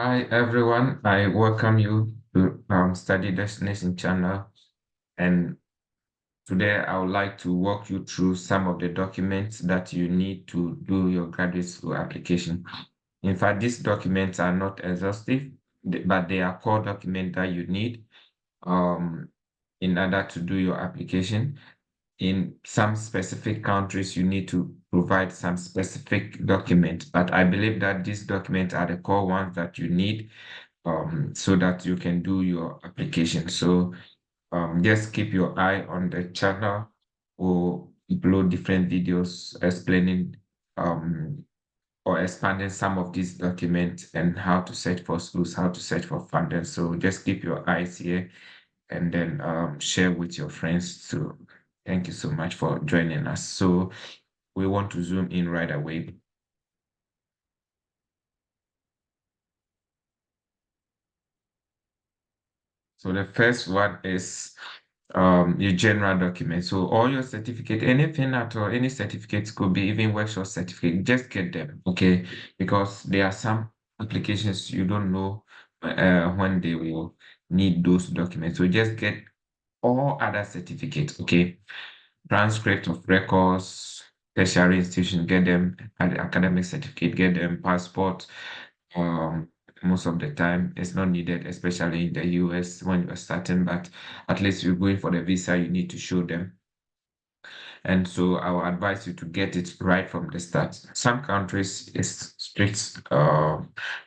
Hi everyone, I welcome you to Study Destination channel, and today I would like to walk you through some of the documents that you need to do your graduate school application. In fact, these documents are not exhaustive, but they are core documents that you need um, in order to do your application. In some specific countries, you need to provide some specific documents, but I believe that these documents are the core ones that you need so that you can do your application. So just keep your eye on the channel or upload different videos explaining or expanding some of these documents and how to search for schools, how to search for funding. So just keep your eyes here and then share with your friends too. Thank you so much for joining us. So we want to zoom in right away. So the first one is your general document. So all your certificate, anything at all, any certificates could be even workshop certificate, just get them, okay? Because there are some applications you don't know when they will need those documents. So just get all other certificates, okay? Transcript of records, tertiary institution, get them, academic certificate, get them, passport, um, most of the time it's not needed, especially in the US when you're starting, but at least you're going for the visa, you need to show them. And so I will advise you to get it right from the start. Some countries is strict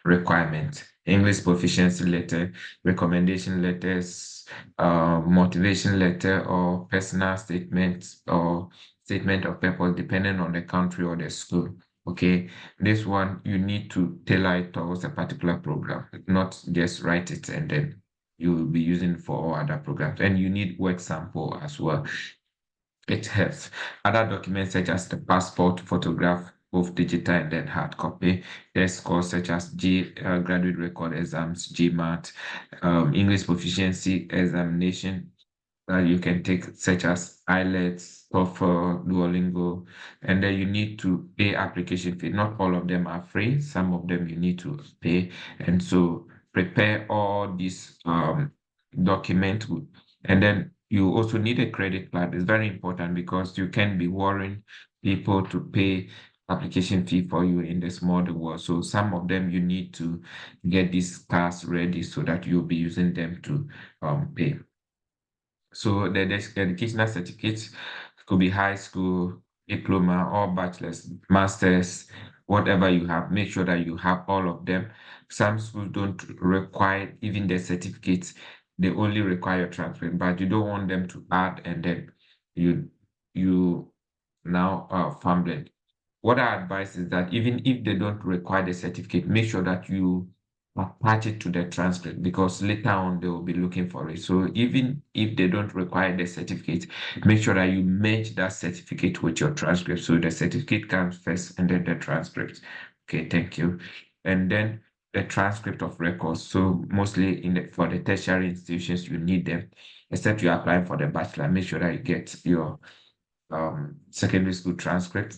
requirement. English proficiency letter, recommendation letters, motivation letter, or personal statements or statement of purpose, depending on the country or the school. Okay, this one you need to tailor it towards a particular program, not just write it and then you will be using it for all other programs. And you need work sample as well. It helps. Other documents such as the passport, photograph, both digital and then hard copy. Test scores such as graduate record exams, GMAT, English proficiency examination that you can take, such as IELTS, TOEFL, Duolingo, and then you need to pay application fee. Not all of them are free. Some of them you need to pay, and so prepare all these documents, and then you also need a credit card. It's very important because you can be worrying people to pay application fee for you in this modern world. So some of them you need to get these cards ready so that you'll be using them to pay. So the educational certificates could be high school, diploma, or bachelor's, master's, whatever you have. Make sure that you have all of them. Some schools don't require even the certificates. They only require your transcript, but you don't want them to add and then you now fumbling. What I advise is that even if they don't require the certificate, make sure that you attach it to the transcript because later on they will be looking for it. So even if they don't require the certificate, make sure that you match that certificate with your transcript. So the certificate comes first and then the transcript. Okay, thank you. And then the transcript of records. So mostly for the tertiary institutions, you need them, except you're applying for the bachelor. Make sure that you get your secondary school transcript.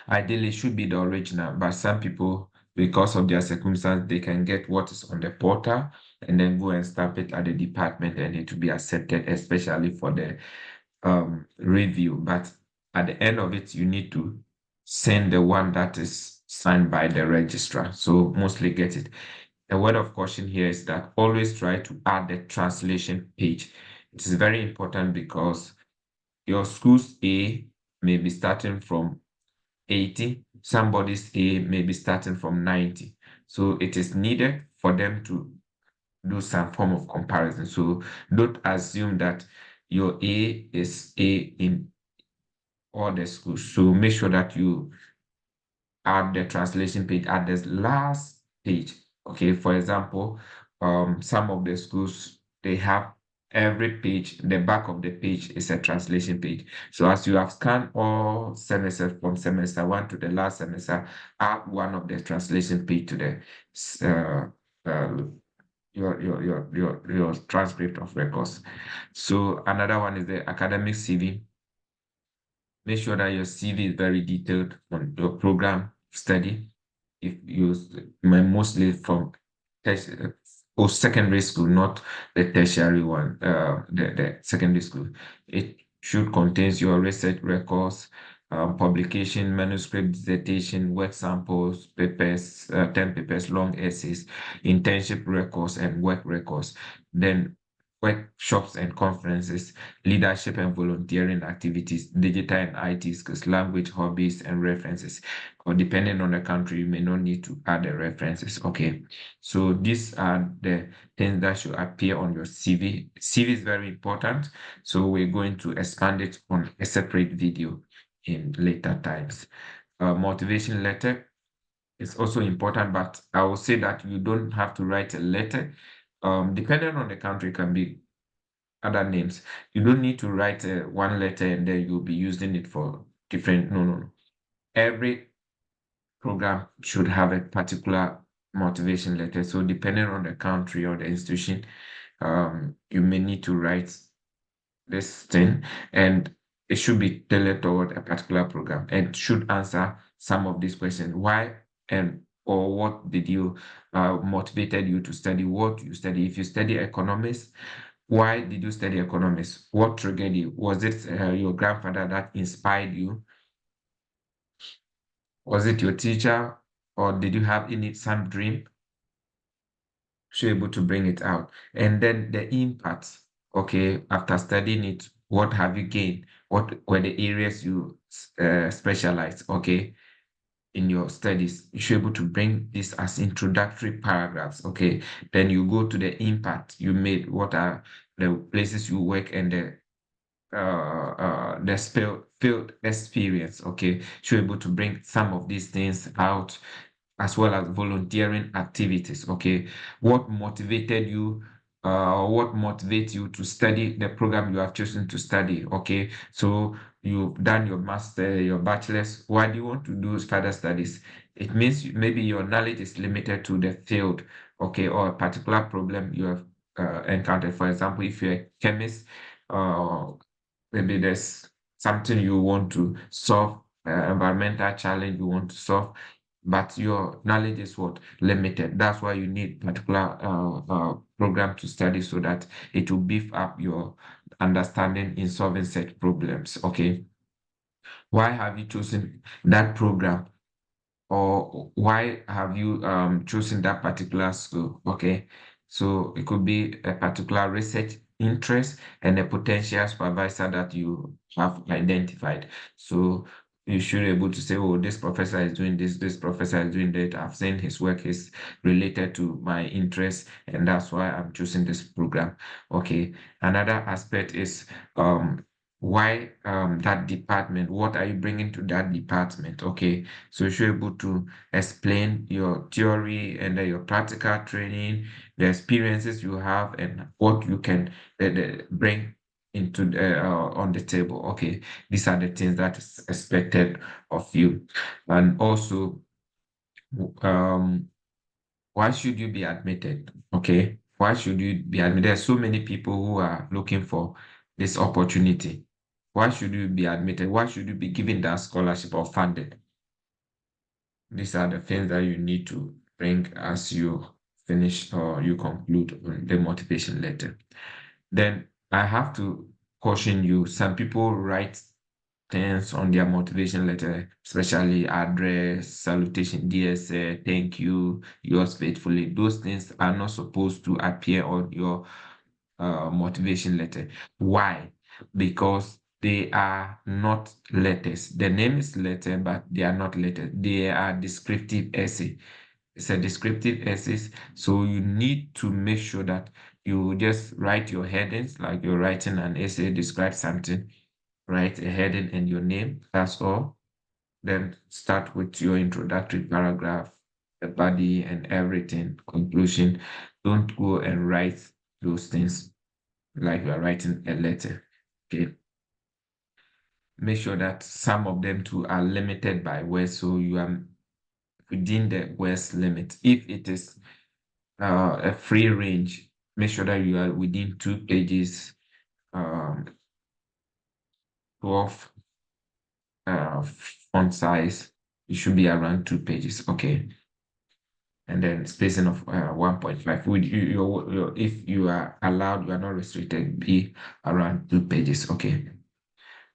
Ideally, it should be the original, but some people, because of their circumstance, they can get what is on the portal and then go and stamp it at the department and it will be accepted, especially for the review. But at the end of it, you need to send the one that is signed by the registrar. So mostly get it. A word of caution here is that always try to add the translation page. It is very important because your school's A may be starting from 80, somebody's A may be starting from 90. So it is needed for them to do some form of comparison. So don't assume that your A is A in all the schools. So make sure that you add the translation page at the last page. Okay, for example, some of the schools they have every page, the back of the page is a translation page. So as you have scanned all semesters from semester one to the last semester, add one of the translation page to the your transcript of records. So another one is the academic CV. Make sure that your CV is very detailed on your program study if you mostly from or secondary school, not the tertiary one, the secondary school. It should contain your research records, publication, manuscript, dissertation, work samples, papers, 10 papers, long essays, internship records, and work records. Then workshops and conferences, leadership and volunteering activities, digital and IT skills, language, hobbies, and references. Or depending on the country, you may not need to add the references. Okay. So these are the things that should appear on your CV. CV is very important. So we're going to expand it on a separate video in later times. Motivation letter is also important, but I will say that you don't have to write a letter. Depending on the country, it can be other names. You don't need to write one letter and then you'll be using it for different. No, no, no. Every program should have a particular motivation letter. So depending on the country or the institution, you may need to write this thing, and it should be tailored toward a particular program and should answer some of these questions. Why and or what did you motivated you to study what you study? If you study economics, why did you study economics? What triggered you? Was it your grandfather that inspired you? Was it your teacher, or did you have some dream? So you're able to bring it out. And then the impact, okay, after studying it, what have you gained? What were the areas you specialized, okay, in your studies? You should be able to bring this as introductory paragraphs, okay? Then you go to the impact you made. What are the places you work and the field experience, okay? Should be able to bring some of these things out as well as volunteering activities. Okay, what motivated you? What motivates you to study the program you have chosen to study? Okay, so you've done your master, your bachelor's. Why do you want to do further studies? It means maybe your knowledge is limited to the field, okay, or a particular problem you have encountered. For example, if you're a chemist, uh, maybe there's something you want to solve, environmental challenge you want to solve, but your knowledge is what limited. That's why you need particular program to study so that it will beef up your understanding in solving such problems. Okay, why have you chosen that program? Or why have you chosen that particular school? Okay, so it could be a particular research interest and a potential supervisor that you have identified. So you should be able to say, oh, this professor is doing this professor is doing that. I've seen his work is related to my interest, and that's why I'm choosing this program. Okay, another aspect is why that department, what are you bringing to that department? Okay, so you should be able to explain your theory and your practical training, the experiences you have, and what you can bring into on the table. Okay, these are the things that is expected of you, and also um, why should you be admitted? Okay, why should you be admitted? There's so many people who are looking for this opportunity. Why should you be admitted? Why should you be given that scholarship or funded? These are the things that you need to bring as you finish or you conclude on the motivation letter. Then I have to caution you, some people write things on their motivation letter, especially address, salutation, DSA, thank you, yours faithfully. Those things are not supposed to appear on your motivation letter. Why? Because they are not letters. The name is letter, but they are not letters. They are descriptive essay. It's a descriptive essay. So you need to make sure that you just write your headings, like you're writing an essay, describe something, write a heading and your name. That's all. Then start with your introductory paragraph, the body and everything, conclusion. Don't go and write those things like you are writing a letter. Okay. Make sure that some of them too are limited by words, so you are within the words limit. If it is a free range, make sure that you are within 2 pages, 12 font size. It should be around 2 pages. Okay. and then spacing of 1.5. Would if you are allowed, you are not restricted, be around 2 pages. Okay.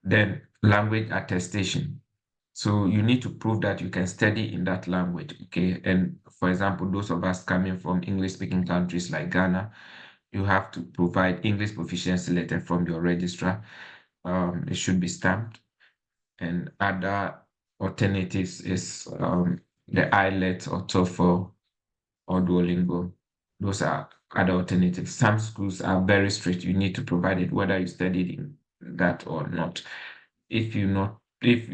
Then language attestation. So you need to prove that you can study in that language. Okay. And for example, those of us coming from English speaking countries like Ghana, you have to provide English proficiency letter from your registrar. It should be stamped. And other alternatives is the IELTS or TOEFL or Duolingo. Those are other alternatives. Some schools are very strict. You need to provide it whether you studied in that or not. If you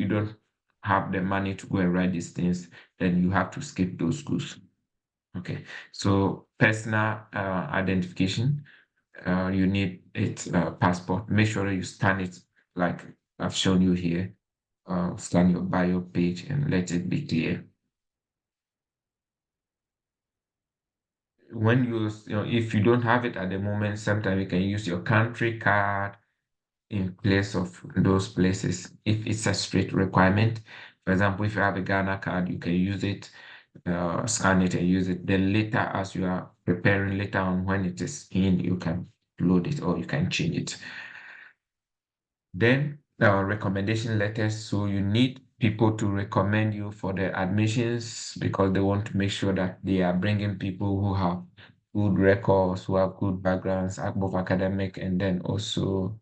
don't have the money to go and write these things, then you have to skip those schools. Okay. So personal identification, you need its passport. Make sure you scan it like I've shown you here. Scan your bio page and let it be clear. When if you don't have it at the moment, sometimes you can use your country card in place of those places if it's a strict requirement. For example, if you have a Ghana card, you can use it, scan it and use it. Then later, as you are preparing later on when it is in, you can load it or you can change it. Then recommendation letters. So you need people to recommend you for the admissions because they want to make sure that they are bringing people who have good records, who have good backgrounds, both academic and then also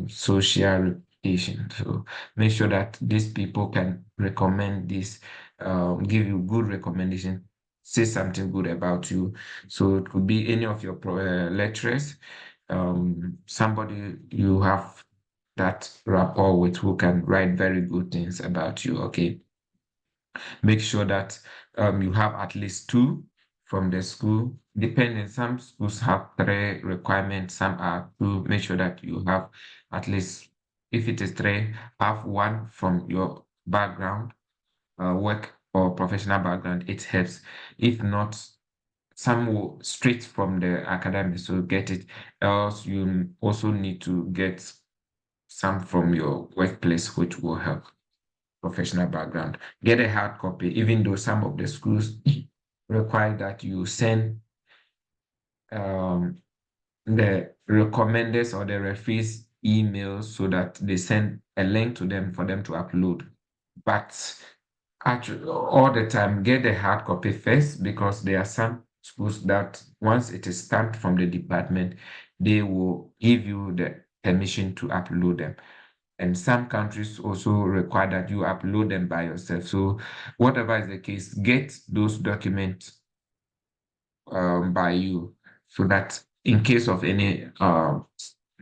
social reputation. So make sure that these people can recommend this, give you good recommendation, say something good about you. So it could be any of your lecturers, somebody you have that rapport with who can write very good things about you. Okay. Make sure that you have at least two from the school. Depending, some schools have three requirements, some are two. Make sure that you have at least, if it is three, have one from your background, work or professional background. It helps. If not, some will straight from the academy, so get it. Else, you also need to get some from your workplace, which will help professional background. Get a hard copy, even though some of the schools require that you send um, the recommenders or the referees emails so that they send a link to them for them to upload. But actually, all the time, get the hard copy first because there are some schools that once it is stamped from the department, they will give you the permission to upload them. And some countries also require that you upload them by yourself. So whatever is the case, get those documents by you so that in case of any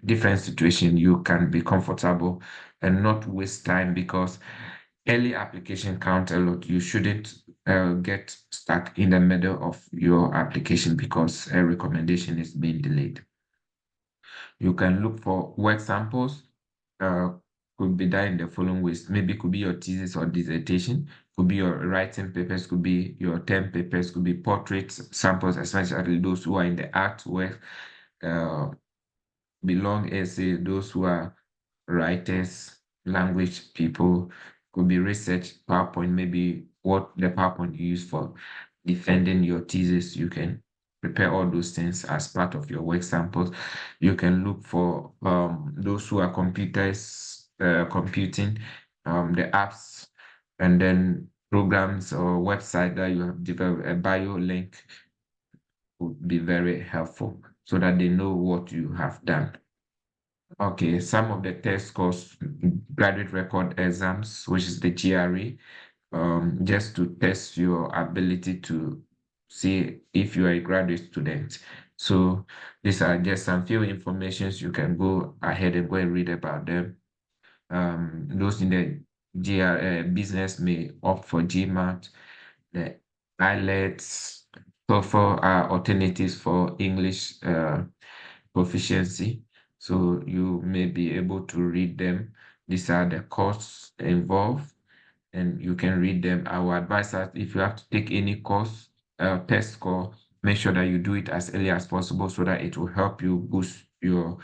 different situation, you can be comfortable and not waste time because early application count a lot. You shouldn't get stuck in the middle of your application because a recommendation is being delayed. You can look for work samples. Could be done in the following ways. Maybe it could be your thesis or dissertation, could be your writing papers, could be your term papers, could be portraits, samples, especially those who are in the artwork, be long essay, those who are writers, language people, could be research, PowerPoint, maybe what the PowerPoint you use for defending your thesis. You can prepare all those things as part of your work samples. You can look for those who are computing, the apps, and then programs or website that you have developed. A bio link would be very helpful so that they know what you have done. Okay, some of the test scores, graduate record exams, which is the GRE, just to test your ability to see if you are a graduate student. So these are just some few informations. You can go ahead and go and read about them. Those in the business may opt for GMAT, the IELTS, TOEFL are alternatives for English proficiency. So you may be able to read them. These are the costs involved, and you can read them. I would advise that if you have to take any course, test score, make sure that you do it as early as possible so that it will help you boost your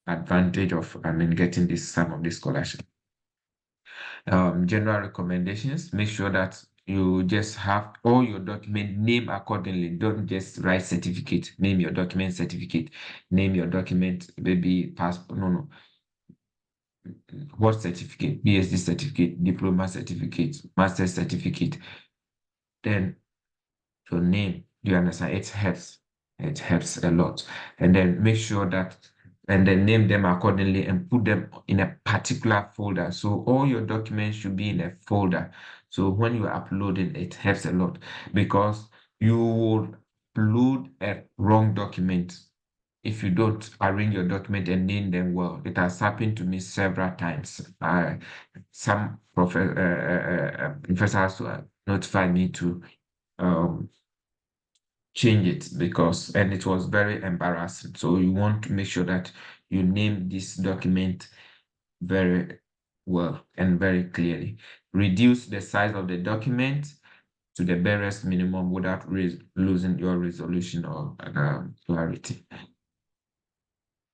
advantage of, getting some of this scholarship. General recommendations, make sure that you just have all your document name accordingly. Don't just write certificate, name your document certificate, name your document, maybe passport. No, no. What certificate? PhD certificate, diploma certificate, master certificate. Then your name. Do you understand? It helps. It helps a lot. And then make sure that, and then name them accordingly and put them in a particular folder. So all your documents should be in a folder. So when you are uploading, it helps a lot because you will upload a wrong document if you don't arrange your document and name them well. It has happened to me several times. Some professors notified me to um, change it because, and it was very embarrassing. So you want to make sure that you name this document very well and very clearly. Reduce the size of the document to the barest minimum without losing your resolution or clarity.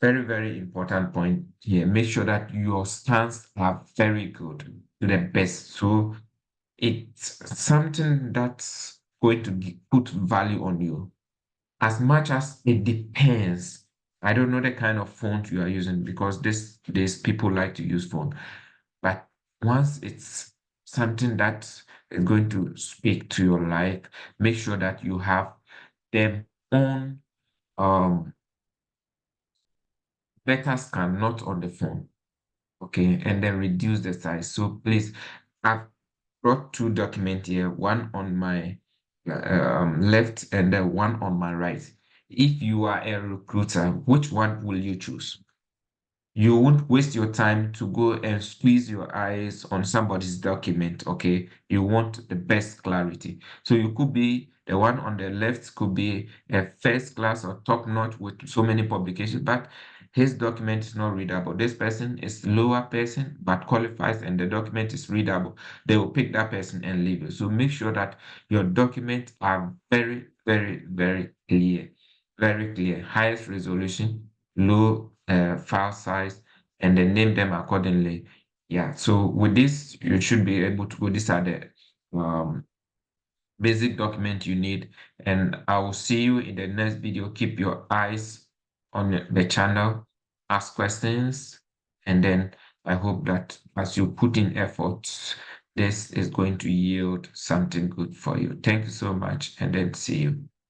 Very, very important point here. Make sure that your stance are very good to the best. So it's something that's going to put value on you. As much as it depends. I don't know the kind of font you are using because these people like to use font. But once it's something that is going to speak to your life, make sure that you have them on um better scan, not on the phone. Okay, and then reduce the size. So please, I've brought two documents here, one on my left and then one on my right. If you are a recruiter, which one will you choose? You won't waste your time to go and squeeze your eyes on somebody's document, okay? You want the best clarity. So you could be the one on the left could be a first class or top notch with so many publications, but his document is not readable. This person is lower person but qualifies and the document is readable. They will pick that person and leave you. So make sure that your documents are very, very, very clear, highest resolution, low file size, and then name them accordingly. Yeah, so with this, you should be able to go. These are the basic document you need. And I will see you in the next video. Keep your eyes on the channel, ask questions, and then I hope that as you put in efforts, this is going to yield something good for you. Thank you so much, and then see you.